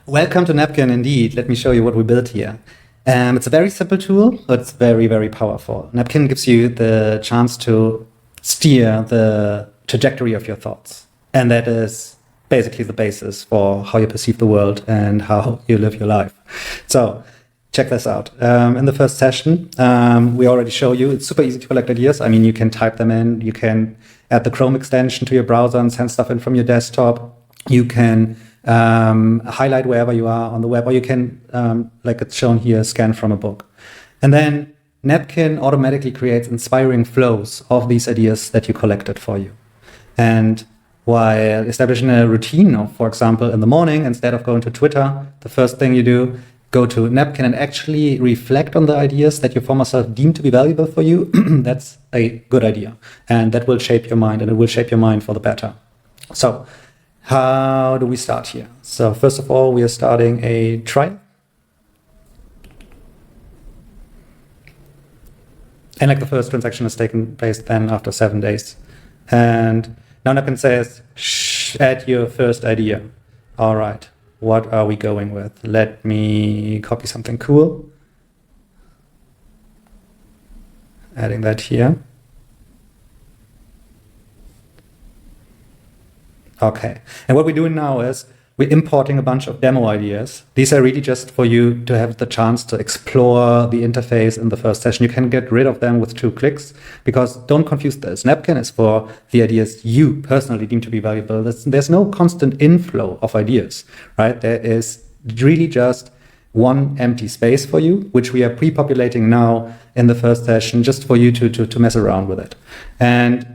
Welcome to Napkin, indeed. Let me show you what we built here. It's a very simple tool, but it's very, very powerful. Napkin gives you the chance to steer the trajectory of your thoughts. And that is basically the basis for how you perceive the world and how you live your life. So check this out. In the first session, we already show you, it's super easy to collect ideas. I mean, you can type them in, you can add the Chrome extension to your browser and send stuff in from your desktop. You can highlight wherever you are on the web, or you can, like it's shown here, scan from a book. And then Napkin automatically creates inspiring flows of these ideas that you collected for you. And while establishing a routine of, for example, in the morning, instead of going to Twitter, the first thing you do, go to Napkin and actually reflect on the ideas that your former self deemed to be valuable for you. That's a good idea. And that will shape your mind, and it will shape your mind for the better. So how do we start here? So first of all, we are starting a trial. And like the first transaction is taken place then after 7 days. And now Napkin says, add your first idea. All right, what are we going with? Let me copy something cool. Adding that here. Okay, and what we're doing now is we're importing a bunch of demo ideas. These are really just for you to have the chance to explore the interface in the first session. You can get rid of them with 2 clicks, because don't confuse this. Napkin is for the ideas you personally deem to be valuable. There's no constant inflow of ideas, right? There is really just one empty space for you, which we are pre-populating now in the first session, just for you to mess around with it. And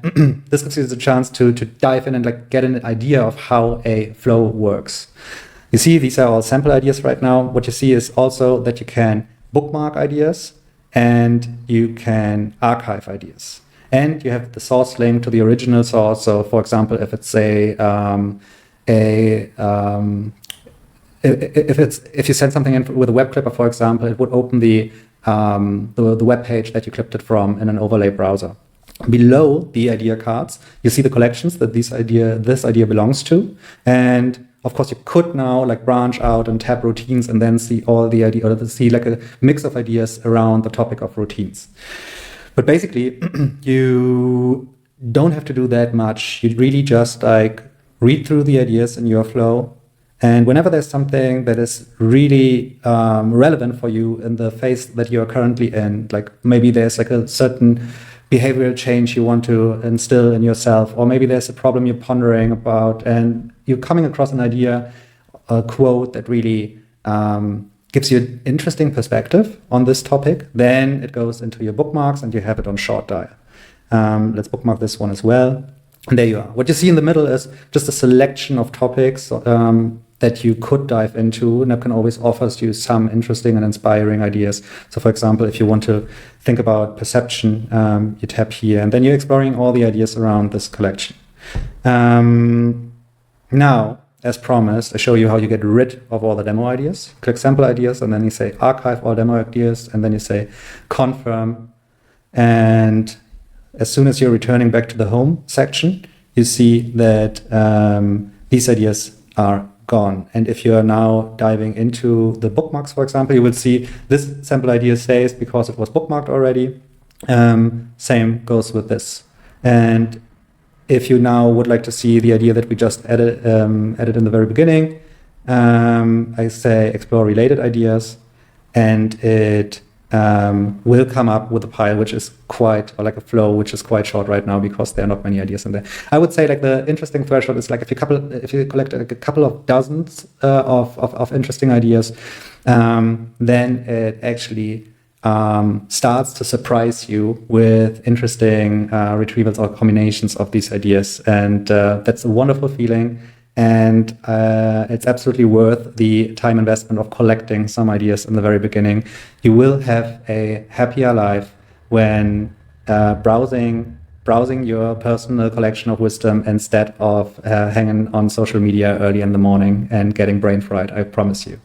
this gives you the chance to dive in and like get an idea of how a flow works. You see, these are all sample ideas right now. What you see is also that you can bookmark ideas and you can archive ideas. And you have the source link to the original source. So for example, if it's if you send something in with a web clipper, for example, it would open the web page that you clipped it from in an overlay browser. Below the idea cards, you see the collections that this idea belongs to. And of course, you could now like branch out and tab routines and then see all the idea, or see like a mix of ideas around the topic of routines. But basically, you don't have to do that much. You really just like read through the ideas in your flow. And whenever there's something that is really relevant for you in the phase that you're currently in, like maybe there's like a certain behavioral change you want to instill in yourself, or maybe there's a problem you're pondering about and you're coming across an idea, a quote that really gives you an interesting perspective on this topic, then it goes into your bookmarks and you have it on short dial. Let's bookmark this one as well. And there you are. What you see in the middle is just a selection of topics that you could dive into. Napkin always offers you some interesting and inspiring ideas. So for example, if you want to think about perception, you tap here, and then you're exploring all the ideas around this collection. Now, as promised, I show you how you get rid of all the demo ideas. Click sample ideas, and then you say archive all demo ideas, and then you say confirm. And as soon as you're returning back to the home section, you see that these ideas are gone. And if you are now diving into the bookmarks, for example, you will see this sample idea stays because it was bookmarked already. Same goes with this. And if you now would like to see the idea that we just added in the very beginning, I say explore related ideas, and it will come up with a pile which is quite, or like a flow which is quite short right now because there are not many ideas in there. I would say like the interesting threshold is like if you collect like a couple of dozens of interesting ideas, then it actually starts to surprise you with interesting retrievals or combinations of these ideas, and that's a wonderful feeling. And it's absolutely worth the time investment of collecting some ideas in the very beginning. You will have a happier life when browsing your personal collection of wisdom instead of hanging on social media early in the morning and getting brain fried, I promise you.